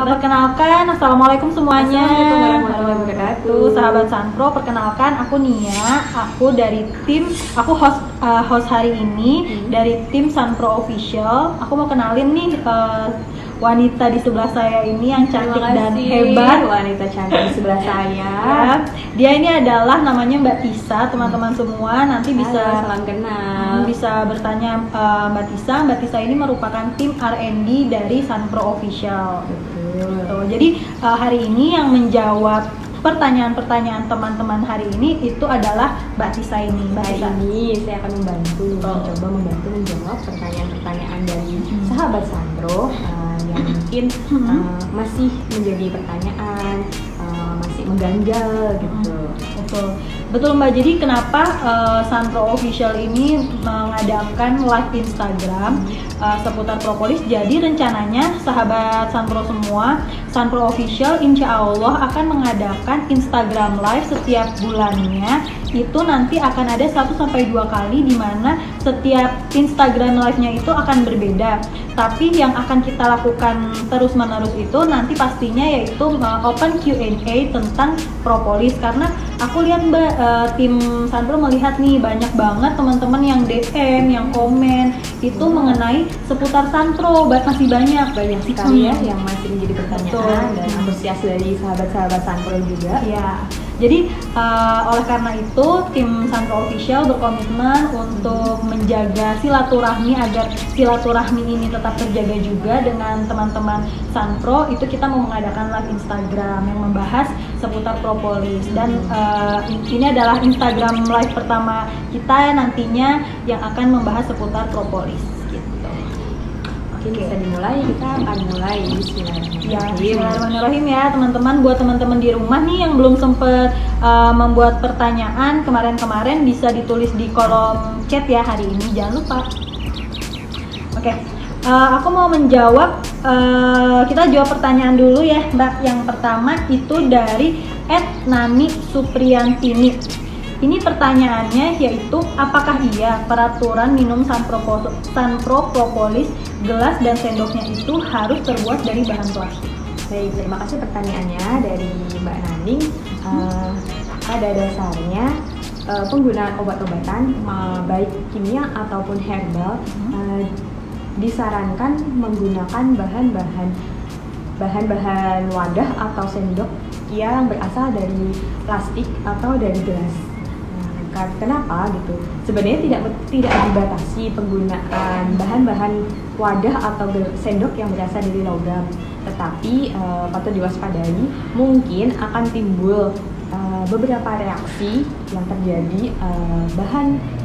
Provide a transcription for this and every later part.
Perkenalkan, Assalamualaikum semuanya. Assalamualaikum warahmatullahi wabarakatuh. Sahabat Sanpro, perkenalkan aku Nia. Aku dari tim, aku host hari ini dari tim Sanpro Official. Aku mau kenalin nih wanita di sebelah saya ini yang cantik dan hebat. Wanita cantik di sebelah saya. Ya, dia ini adalah namanya Mbak Tisa, teman-teman semua nanti bisa salam kenal. Bisa bertanya Mbak Tisa. Mbak Tisa ini merupakan tim R&D dari Sanpro Official. Gitu. Jadi hari ini yang menjawab pertanyaan-pertanyaan teman-teman hari ini itu adalah Mbak Tisa ini. Mbak Hari Tisa. ini saya akan mencoba membantu menjawab pertanyaan-pertanyaan dari sahabat Sanpro yang mungkin masih menjadi pertanyaan, masih mengganjal gitu. Betul Mbak. Jadi kenapa Sanpro Official ini mengadakan live Instagram seputar propolis? Jadi rencananya sahabat Sanpro semua, Sanpro Official insya Allah akan mengadakan Instagram live setiap bulannya. Itu nanti akan ada 1-2 kali di mana setiap Instagram live-nya itu akan berbeda. Tapi yang akan kita lakukan terus-menerus itu nanti pastinya yaitu open Q&A tentang propolis, karena aku lihat Mbak, tim Sanpro melihat nih banyak banget teman-teman yang DM, yang komen itu mengenai seputar Sanpro, masih banyak sekali ya yang masih menjadi pertanyaan. Dan antusias dari sahabat-sahabat Sanpro juga. Ya. Jadi oleh karena itu tim Sanpro Official berkomitmen untuk menjaga silaturahmi agar silaturahmi ini tetap terjaga juga dengan teman-teman Sanpro. Itu kita mau mengadakan live Instagram yang membahas seputar propolis, dan ini adalah Instagram live pertama kita nantinya yang akan membahas seputar propolis. Oke, bisa dimulai. Kita akan mulai. Bismillahirrahmanirrahim ya teman-teman. Buat teman-teman di rumah nih yang belum sempat membuat pertanyaan kemarin bisa ditulis di kolom chat ya hari ini, jangan lupa. Oke, aku mau menjawab. Kita jawab pertanyaan dulu ya Mbak. Yang pertama itu dari @nani_supriyantini. Ini pertanyaannya yaitu, apakah iya peraturan minum Sanpro propolis gelas dan sendoknya itu harus terbuat dari bahan plastik? Baik, terima kasih pertanyaannya dari Mbak Naning. Pada dasarnya penggunaan obat-obatan baik kimia ataupun herbal disarankan menggunakan bahan-bahan wadah atau sendok yang berasal dari plastik atau dari gelas. Kenapa gitu? Sebenarnya tidak dibatasi penggunaan bahan-bahan wadah atau sendok yang berasal dari logam, tetapi patut diwaspadai mungkin akan timbul beberapa reaksi yang terjadi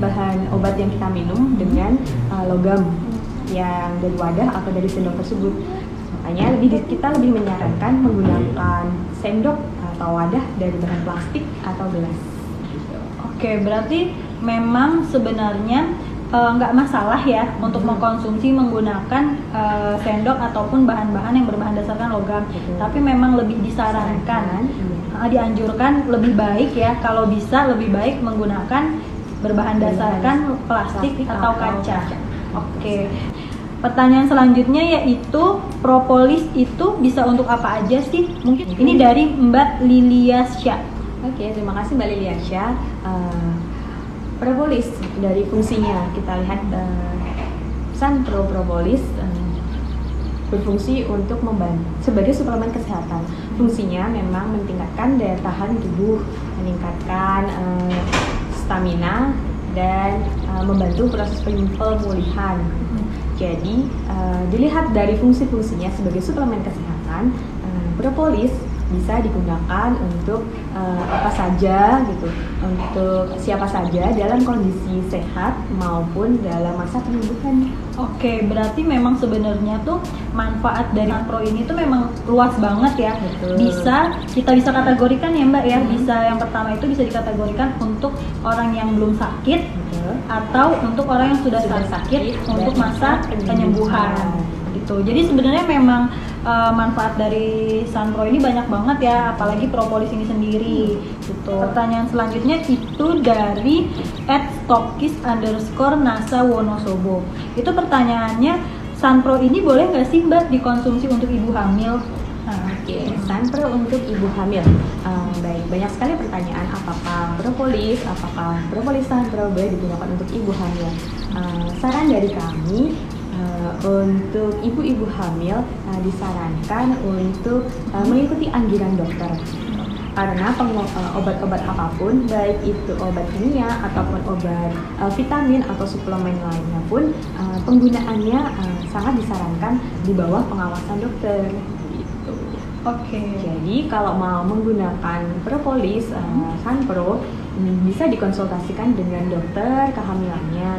bahan obat yang kita minum dengan logam yang dari wadah atau dari sendok tersebut. Makanya kita lebih menyarankan menggunakan sendok atau wadah dari bahan plastik atau gelas. Oke, berarti memang sebenarnya nggak masalah ya untuk mengkonsumsi menggunakan sendok ataupun bahan-bahan yang berbahan dasarkan logam. Tapi memang lebih disarankan, dianjurkan lebih baik ya, kalau bisa lebih baik menggunakan berbahan dasarkan plastik atau kaca. Oke. Pertanyaan selanjutnya yaitu, propolis itu bisa untuk apa aja sih? Mungkin ini dari Mbak Liliasya. Oke, terima kasih Mbak Liliasya. Propolis dari fungsinya kita lihat, Sanpro propolis berfungsi untuk membantu sebagai suplemen kesehatan. Fungsinya memang meningkatkan daya tahan tubuh, meningkatkan stamina, dan membantu proses pemulihan. Jadi dilihat dari fungsi-fungsinya sebagai suplemen kesehatan, propolis bisa digunakan untuk apa saja gitu, untuk siapa saja dalam kondisi sehat maupun dalam masa penyembuhan. Oke, berarti memang sebenarnya tuh manfaat dari Sanpro ini tuh memang luas banget ya. Kita bisa kategorikan ya Mbak ya. Bisa, yang pertama itu bisa dikategorikan untuk orang yang belum sakit atau untuk orang yang sudah sakit untuk masa penyembuhan gitu. Jadi sebenarnya memang manfaat dari Sanpro ini banyak banget ya, apalagi propolis ini sendiri gitu. Pertanyaan selanjutnya itu dari Oke, Sanpro untuk ibu hamil. Baik, banyak sekali pertanyaan apakah propolis Sanpro boleh digunakan untuk ibu hamil. Saran dari kami untuk ibu-ibu hamil disarankan untuk mengikuti anjuran dokter. Karena obat-obat apapun, baik itu obat kimia ataupun obat vitamin atau suplemen lainnya pun penggunaannya sangat disarankan di bawah pengawasan dokter. Gitu. Oke. Jadi kalau mau menggunakan propolis Sanpro bisa dikonsultasikan dengan dokter kehamilannya.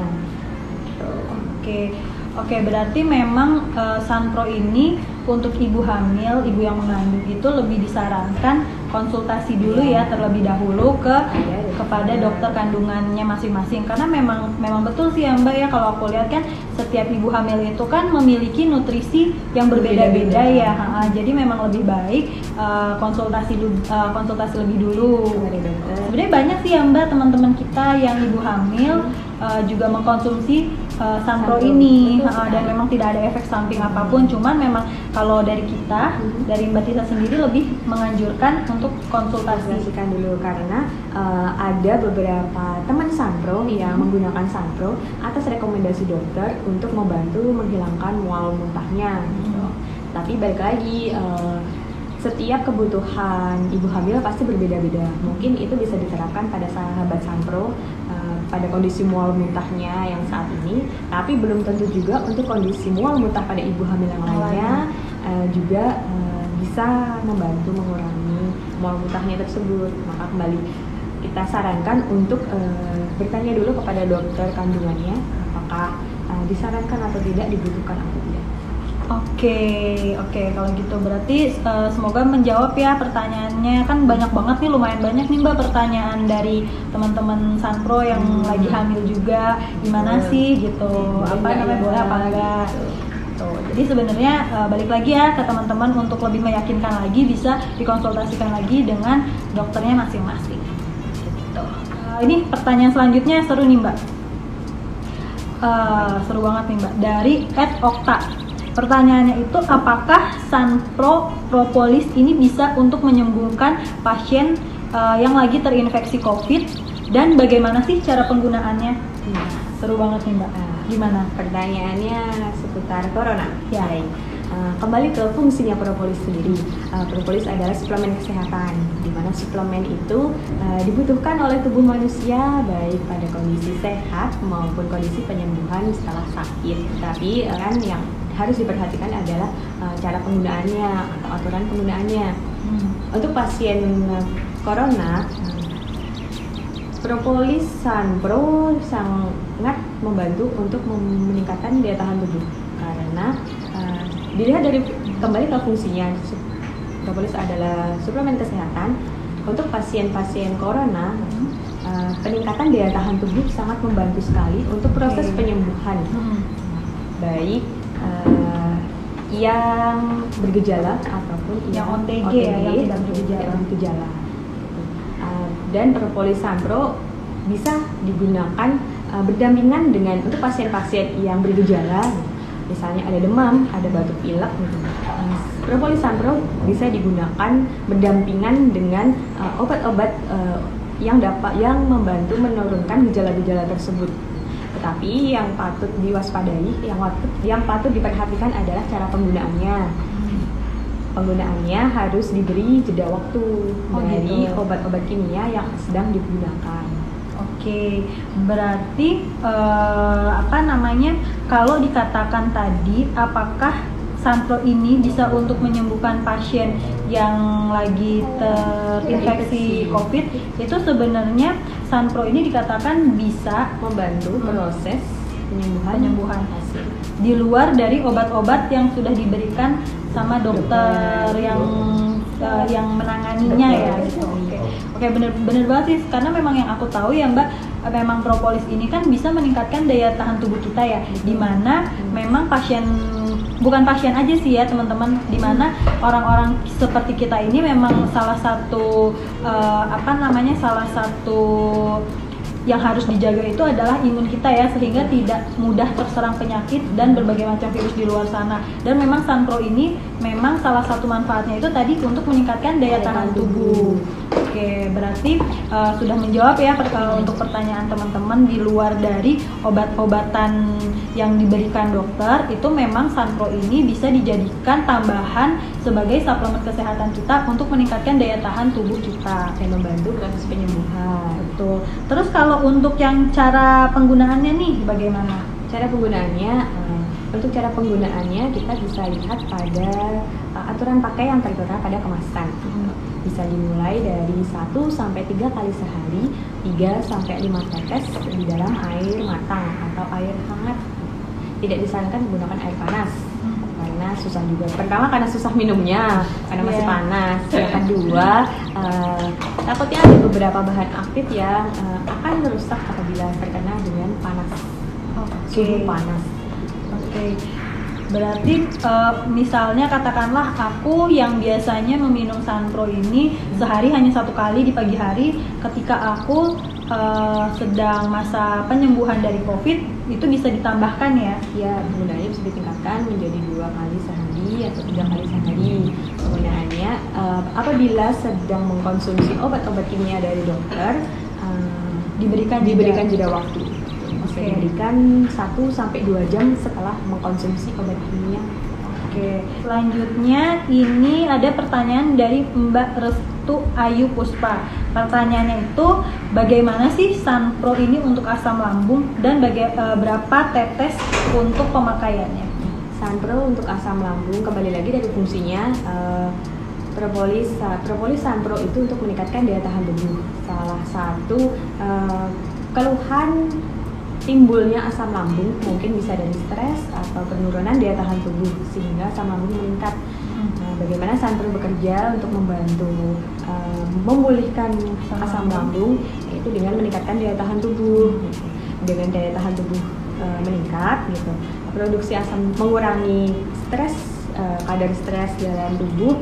Oke, berarti memang Sanpro ini untuk ibu hamil, ibu yang mengandung itu lebih disarankan konsultasi dulu ya terlebih dahulu kepada dokter kandungannya masing-masing, karena memang betul sih ya Mbak ya, kalau aku lihat kan setiap ibu hamil itu kan memiliki nutrisi yang berbeda-beda ya. Jadi memang lebih baik konsultasi lebih dulu. Sebenarnya banyak sih ya Mbak teman-teman kita yang ibu hamil juga mengkonsumsi Sanpro ini dan memang tidak ada efek samping apapun. Cuman memang kalau dari kita, dari Mbak Tisa sendiri lebih menganjurkan untuk konsultasikan dulu, karena ada beberapa teman Sanpro yang menggunakan Sanpro atas rekomendasi dokter untuk membantu menghilangkan mual muntahnya. Tapi balik lagi, setiap kebutuhan ibu hamil pasti berbeda-beda. Mungkin itu bisa diterapkan pada sahabat Sanpro pada kondisi mual muntahnya yang saat ini, tapi belum tentu juga untuk kondisi mual muntah pada ibu hamil yang lainnya juga bisa membantu mengurangi mual muntahnya tersebut. Maka kembali kita sarankan untuk bertanya dulu kepada dokter kandungannya apakah disarankan atau tidak, dibutuhkan atau tidak. Oke, kalau gitu berarti semoga menjawab ya pertanyaannya. Kan banyak banget nih, lumayan banyak nih Mbak pertanyaan dari teman-teman Sanpro yang lagi hamil juga. Gimana sih gitu, apa namanya, boleh apa enggak. Jadi sebenarnya balik lagi ya ke teman-teman, untuk lebih meyakinkan lagi bisa dikonsultasikan lagi dengan dokternya masing-masing. Gitu. Ini pertanyaan selanjutnya seru nih Mbak. Seru banget nih Mbak, dari @okta. Pertanyaannya itu, apakah Sanpro propolis ini bisa untuk menyembuhkan pasien yang lagi terinfeksi COVID, dan bagaimana sih cara penggunaannya? Seru banget nih Mbak. Gimana? Pertanyaannya seputar corona. Ya. Kembali ke fungsinya propolis sendiri. Propolis adalah suplemen kesehatan, di mana suplemen itu dibutuhkan oleh tubuh manusia baik pada kondisi sehat maupun kondisi penyembuhan setelah sakit. Tapi kan yang harus diperhatikan adalah cara penggunaannya atau aturan penggunaannya. Untuk pasien corona, propolis Sanpro sangat membantu untuk meningkatkan daya tahan tubuh, karena dilihat dari kembali ke fungsinya, propolis adalah suplemen kesehatan. Untuk pasien-pasien corona, peningkatan daya tahan tubuh sangat membantu sekali untuk proses penyembuhan, baik yang bergejala ataupun yang OTG ya, yang tidak bergejala. Dan propolis Sanpro bisa digunakan berdampingan dengan untuk pasien-pasien yang bergejala, misalnya ada demam, ada batuk pilek. Propolis Sanpro bisa digunakan berdampingan dengan obat-obat yang membantu menurunkan gejala-gejala tersebut. Tetapi yang patut diwaspadai, yang patut diperhatikan adalah cara penggunaannya. Penggunaannya harus diberi jeda waktu dari obat-obat kimia yang sedang digunakan. Oke, berarti kalau dikatakan tadi, apakah Sanpro ini bisa untuk menyembuhkan pasien yang lagi terinfeksi COVID? Itu sebenarnya Sanpro ini dikatakan bisa membantu proses penyembuhan pasien di luar dari obat-obat yang sudah diberikan sama dokter yang menanganinya ya gitu. Oke, bener banget sih, karena memang yang aku tahu ya Mbak, memang propolis ini kan bisa meningkatkan daya tahan tubuh kita ya, dimana memang bukan pasien aja sih ya teman-teman, dimana orang-orang seperti kita ini memang salah satu yang harus dijaga itu adalah imun kita ya, sehingga tidak mudah terserang penyakit dan berbagai macam virus di luar sana. Dan memang Sunpro ini memang salah satu manfaatnya itu tadi untuk meningkatkan daya tahan tubuh. Oke, berarti sudah menjawab ya untuk pertanyaan teman-teman. Di luar dari obat-obatan yang diberikan dokter, itu memang Sunpro ini bisa dijadikan tambahan sebagai suplemen kesehatan kita untuk meningkatkan daya tahan tubuh kita dan membantu proses penyembuhan. Betul. Terus kalau untuk yang cara penggunaannya nih bagaimana? Cara penggunaannya, untuk cara penggunaannya kita bisa lihat pada aturan pakai yang tertera pada kemasan. Bisa dimulai dari 1 sampai 3 kali sehari, 3 sampai 5 tetes di dalam air matang atau air hangat. Tidak disarankan menggunakan air panas karena susah juga. Pertama karena susah minumnya, karena masih panas. Yang kedua, takutnya ada beberapa bahan aktif yang akan merusak apabila terkena dengan panas, suhu panas. Oke. Berarti misalnya katakanlah aku yang biasanya meminum Sunpro ini sehari hanya 1 kali di pagi hari, ketika aku sedang masa penyembuhan dari COVID, itu bisa ditambahkan ya? Ya, penggunaannya bisa ditingkatkan menjadi 2 kali sehari atau 3 kali sehari. Penggunaannya apabila sedang mengkonsumsi obat-obat kimia dari dokter, diberikan jeda waktu. Bisa diberikan 1 sampai 2 jam setelah mengkonsumsi obat kimia. Oke. Selanjutnya ini ada pertanyaan dari Mbak Restu Ayu Puspa. Pertanyaannya itu, bagaimana sih Sunpro ini untuk asam lambung dan berapa tetes untuk pemakaiannya? Sunpro untuk asam lambung, kembali lagi dari fungsinya, propolis Sunpro itu untuk meningkatkan daya tahan tubuh. Salah satu keluhan timbulnya asam lambung mungkin bisa dari stres atau penurunan daya tahan tubuh sehingga asam lambung meningkat. Bagaimana Sunpro bekerja untuk membantu memulihkan asam lambung, yaitu dengan meningkatkan daya tahan tubuh. Dengan daya tahan tubuh meningkat, gitu, produksi asam mengurangi stres, kadar stres dalam tubuh,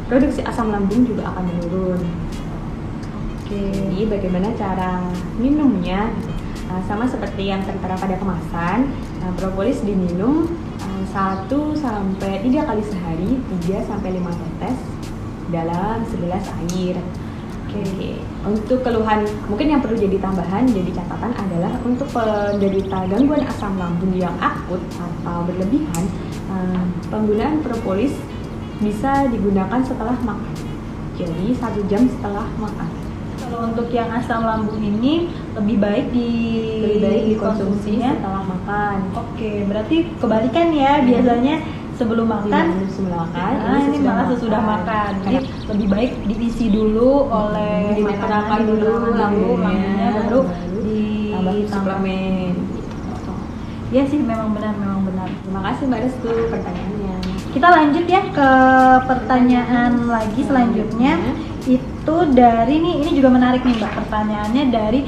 produksi asam lambung juga akan menurun. Jadi bagaimana cara minumnya? Sama seperti yang tertera pada kemasan, propolis diminum 1 sampai 3 kali sehari, 3 sampai 5 tetes dalam segelas air. Oke. Untuk keluhan mungkin yang perlu jadi tambahan, jadi catatan adalah untuk penderita gangguan asam lambung yang akut atau berlebihan, penggunaan propolis bisa digunakan setelah makan. Jadi 1 jam setelah makan. Kalau untuk yang asam lambung ini lebih baik dikonsumsinya setelah makan. Oke, berarti kebalikan ya, biasanya sebelum makan. Ini malah sesudah makan. Jadi lebih baik diisi dulu oleh dinetralkan dulu lambungnya, baru ditambah suplemen. Ya sih, memang benar. Terima kasih Mbak Restu pertanyaannya. Kita lanjut ya ke pertanyaan lagi selanjutnya. Itu dari ini juga menarik nih Mbak, pertanyaannya dari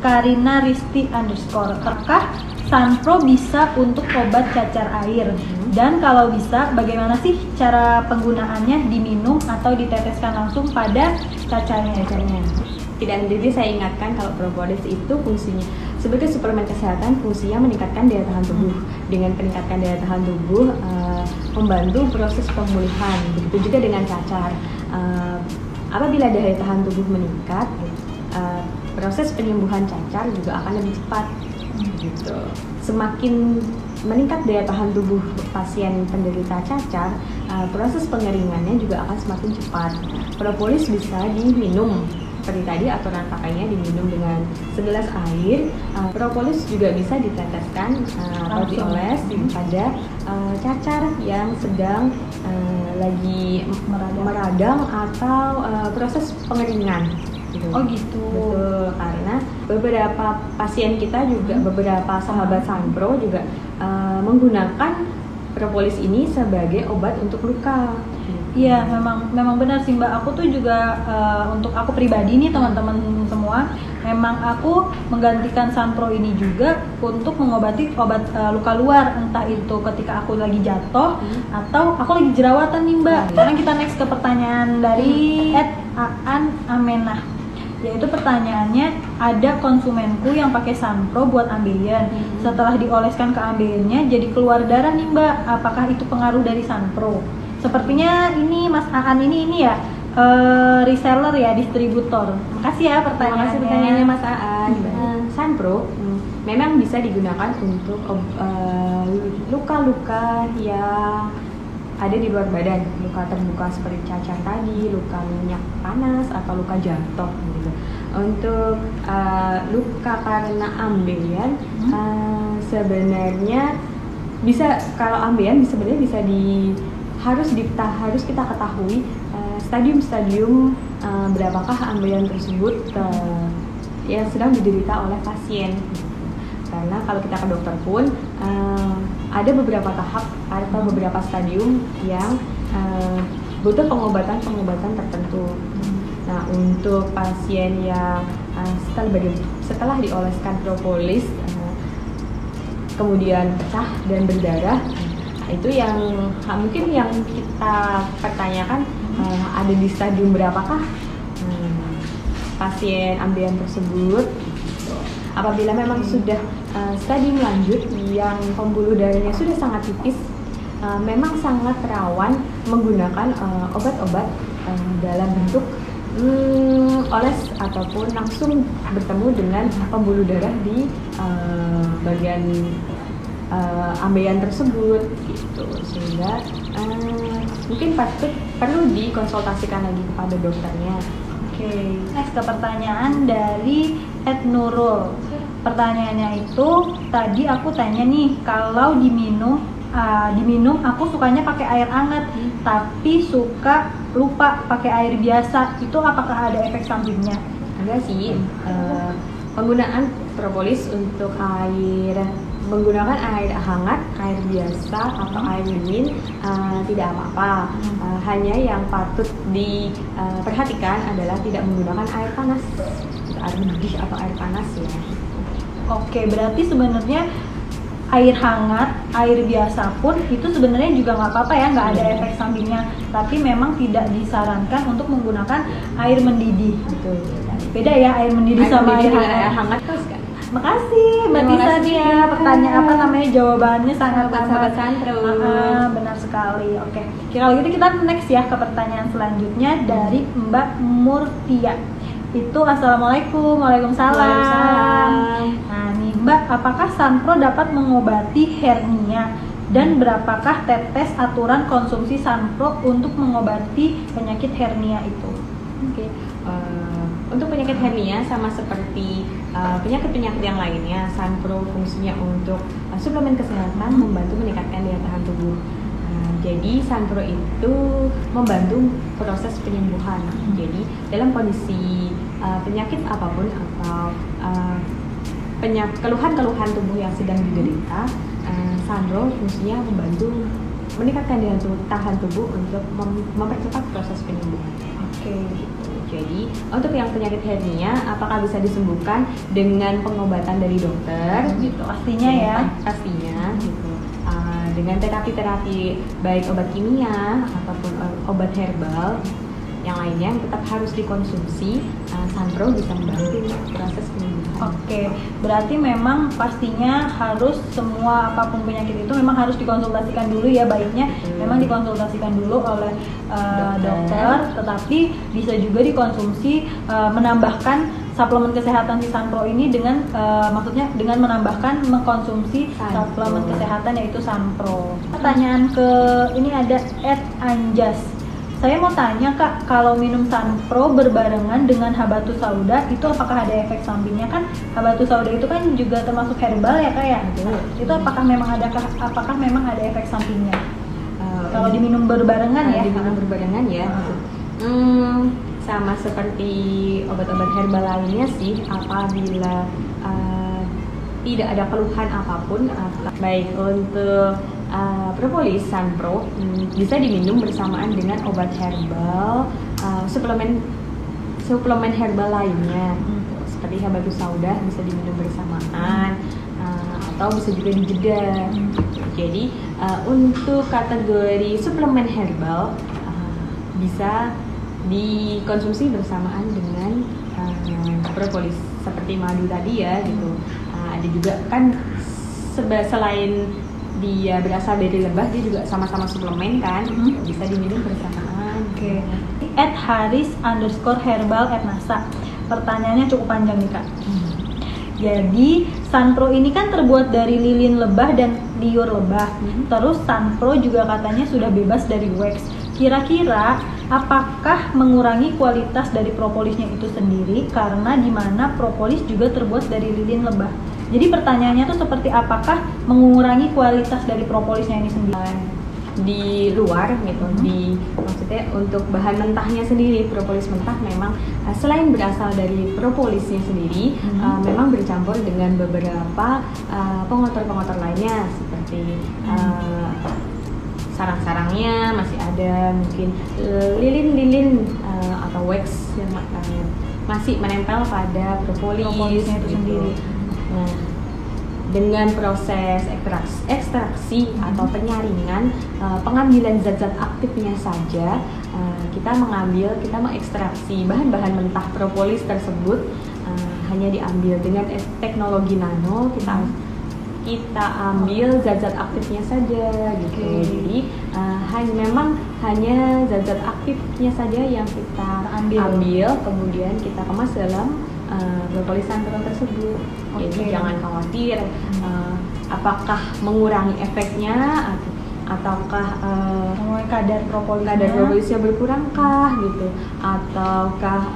@karinaristi_. Apakah Sunpro bisa untuk obat cacar air? Dan kalau bisa, bagaimana sih cara penggunaannya, diminum atau diteteskan langsung pada cacarnya? Tidak sendiri, saya ingatkan kalau propolis itu fungsinya sebagai suplemen kesehatan, fungsinya meningkatkan daya tahan tubuh. Dengan peningkatan daya tahan tubuh, membantu proses pemulihan. Begitu juga dengan cacar. Apabila daya tahan tubuh meningkat, proses penyembuhan cacar juga akan lebih cepat. Gitu. Semakin meningkat daya tahan tubuh pasien penderita cacar, proses pengeringannya juga akan semakin cepat. Propolis bisa diminum. Seperti tadi aturan pakainya diminum dengan segelas air. Propolis juga bisa diteteskan atau dioles pada cacar yang sedang lagi meradang atau proses pengeringan. Gitu. Oh gitu. Betul, karena beberapa pasien kita juga, beberapa sahabat Sunpro juga menggunakan propolis ini sebagai obat untuk luka. Iya, memang benar sih Mbak. Aku tuh juga untuk aku pribadi nih teman-teman semua, memang aku menggantikan Sunpro ini juga untuk mengobati obat luka luar, entah itu ketika aku lagi jatuh atau aku lagi jerawatan nih Mbak. Sekarang kita next ke pertanyaan dari @aan_amenah. Yaitu pertanyaannya, ada konsumenku yang pakai Sunpro buat ambeien. Setelah dioleskan ke ambeiennya jadi keluar darah nih Mbak. Apakah itu pengaruh dari Sunpro? Sepertinya ini Mas Aan ini ya reseller ya, distributor. Makasih ya pertanyaannya Mas Aan. Sunpro memang bisa digunakan untuk luka-luka yang ada di luar badan, luka terbuka seperti cacar tadi, luka minyak panas atau luka jatuh gitu. Untuk luka karena ambeien sebenarnya bisa, kalau ambeien sebenarnya bisa harus kita ketahui stadium-stadium berapakah ambeien tersebut yang sedang diderita oleh pasien. Karena kalau kita ke dokter pun ada beberapa tahap atau beberapa stadium yang butuh pengobatan tertentu. Nah, untuk pasien yang setelah dioleskan propolis kemudian pecah dan berdarah, itu yang mungkin yang kita pertanyakan ada di stadium berapakah pasien ambeien tersebut. Apabila memang sudah stadium lanjut yang pembuluh darahnya sudah sangat tipis, memang sangat rawan menggunakan obat-obat dalam bentuk oles ataupun langsung bertemu dengan pembuluh darah di bagian ambeien tersebut gitu. Sehingga mungkin perlu dikonsultasikan lagi kepada dokternya. Oke, next ke pertanyaan dari Ed Nurul. Pertanyaannya itu, tadi aku tanya nih, kalau diminum aku sukanya pakai air hangat, tapi suka lupa pakai air biasa. Itu apakah ada efek sampingnya? Enggak sih. Penggunaan propolis untuk menggunakan air hangat, air biasa atau air dingin tidak apa-apa. Hanya yang patut diperhatikan adalah tidak menggunakan air panas, air mendidih atau air panas ya. Oke, berarti sebenarnya air hangat, air biasa pun itu sebenarnya juga nggak apa-apa ya, nggak ada efek sampingnya. Tapi memang tidak disarankan untuk menggunakan air mendidih. Betul. Beda ya air mendidih sama air hangat. Terus kan? Makasih Mbak Tisa dia pertanyaan jawabannya sangat sahabat Santro. Benar sekali. Oke. Kalau gitu kita next ya ke pertanyaan selanjutnya dari Mbak Murtia. Itu Assalamualaikum. Waalaikumsalam. Nah nih Mbak, apakah Sunpro dapat mengobati hernia? Dan berapakah tetes aturan konsumsi Sunpro untuk mengobati penyakit hernia itu? Oke. Untuk penyakit hernia sama seperti penyakit-penyakit yang lainnya, Sunpro fungsinya untuk suplemen kesehatan, membantu meningkatkan daya tahan tubuh. Jadi Sunpro itu membantu proses penyembuhan. Jadi dalam kondisi penyakit apapun atau keluhan-keluhan tubuh yang sedang diderita, Sunpro fungsinya membantu meningkatkan daya tahan tubuh untuk mempercepat proses penyembuhan. Oke. Jadi untuk yang penyakit hernia, apakah bisa disembuhkan dengan pengobatan dari dokter? Gitu, pastinya ya. Pastinya gitu. Dengan terapi-terapi baik obat kimia ataupun obat herbal yang lainnya yang tetap harus dikonsumsi, Sunpro bisa membantu proses penyembuhan. Oke, berarti memang pastinya harus semua apapun penyakit itu memang harus dikonsultasikan dulu ya, baiknya memang dikonsultasikan dulu oleh dokter, tetapi bisa juga dikonsumsi menambahkan suplemen kesehatan si Sunpro ini dengan maksudnya dengan menambahkan mengkonsumsi suplemen kesehatan yaitu Sunpro. Pertanyaan ke ini ada @anjas. Saya mau tanya Kak, kalau minum Sunpro berbarengan dengan habatus sauda itu apakah ada efek sampingnya? Kan habatus sauda itu kan juga termasuk herbal ya Kak ya? Itu apakah memang ada efek sampingnya? Kalau diminum berbarengan ya? Diminum berbarengan ya. Sama seperti obat-obat herbal lainnya sih, apabila tidak ada keluhan apapun, baik untuk propolis Sunpro bisa diminum bersamaan dengan obat herbal, suplemen herbal lainnya seperti habatus sauda bisa diminum bersamaan atau bisa juga dijeda. Jadi untuk kategori suplemen herbal bisa dikonsumsi bersamaan dengan propolis seperti madu tadi ya gitu. Ada juga kan selain dia berasal dari lebah, dia juga sama-sama suplemen kan, bisa diminum bersamaan. Oke. @haris_herbal@nasa. Pertanyaannya cukup panjang nih Kak. Jadi Sunpro ini kan terbuat dari lilin lebah dan liur lebah. Terus Sunpro juga katanya sudah bebas dari wax. Kira-kira apakah mengurangi kualitas dari propolisnya itu sendiri, karena dimana propolis juga terbuat dari lilin lebah? Jadi pertanyaannya tuh seperti apakah mengurangi kualitas dari propolisnya ini sendiri? Di luar gitu, maksudnya untuk bahan mentahnya sendiri, propolis mentah memang selain berasal dari propolisnya sendiri, memang bercampur dengan beberapa pengotor-pengotor lainnya seperti sarang-sarangnya masih ada, mungkin lilin-lilin atau wax yang masih menempel pada propolisnya itu sendiri. Nah, dengan proses ekstraksi atau penyaringan, pengambilan zat-zat aktifnya saja, kita mengekstraksi bahan-bahan mentah propolis tersebut, hanya diambil dengan teknologi nano. Kita ambil zat-zat aktifnya saja gitu. Jadi memang hanya zat-zat aktifnya saja yang kita ambil, kemudian kita kemas dalam propolis Sunpro tersebut. Jadi jangan khawatir apakah mengurangi efeknya ataukah kadar propolisnya berkurangkah gitu, ataukah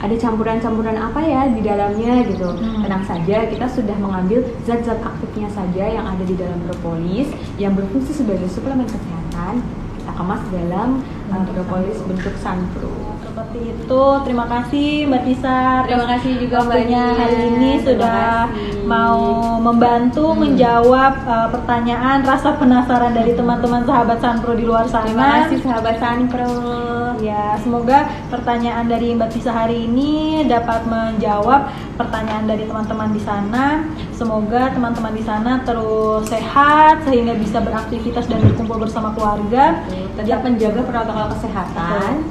ada campuran-campuran apa ya di dalamnya gitu. Tenang saja, kita sudah mengambil zat-zat aktifnya saja yang ada di dalam propolis yang berfungsi sebagai suplemen kesehatan, kita kemas dalam propolis bentuk Sunpro. Seperti itu. Terima kasih Mbak Tisa. Terima kasih juga waktunya hari ini sudah mau membantu menjawab pertanyaan rasa penasaran dari teman-teman sahabat Sunpro di luar sana. Terima kasih sahabat Sunpro. Ya, semoga pertanyaan dari Mbak Tisa hari ini dapat menjawab pertanyaan dari teman-teman di sana. Semoga teman-teman di sana terus sehat sehingga bisa beraktivitas dan berkumpul bersama keluarga. Tetap menjaga protokol kesehatan.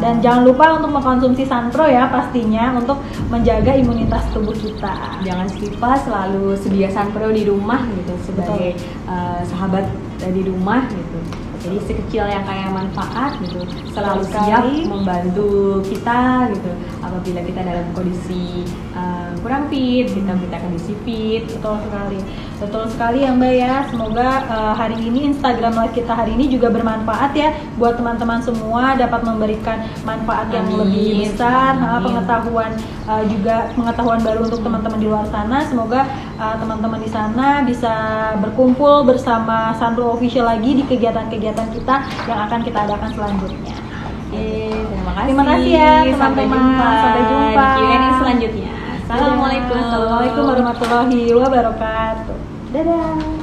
Dan jangan lupa untuk mengkonsumsi Sunpro ya, pastinya untuk menjaga imunitas tubuh kita. Jangan lupa selalu sedia Sunpro di rumah gitu sebagai sahabat di rumah gitu. Jadi sekecil yang kayak manfaat gitu, selalu siap membantu kita gitu. Apabila kita dalam kondisi kurang fit, kita kondisi fit. Betul sekali ya Mbak ya. Semoga hari ini Instagram Live kita hari ini juga bermanfaat ya buat teman-teman semua, dapat memberikan manfaat yang lebih besar, pengetahuan baru untuk teman-teman di luar sana. Semoga teman-teman di sana bisa berkumpul bersama Sunpro Official lagi di kegiatan-kegiatan kita yang akan kita adakan selanjutnya. Terima kasih ya teman-teman. Sampai jumpa di Q&A selanjutnya. Assalamualaikum warahmatullahi wabarakatuh. Dadah.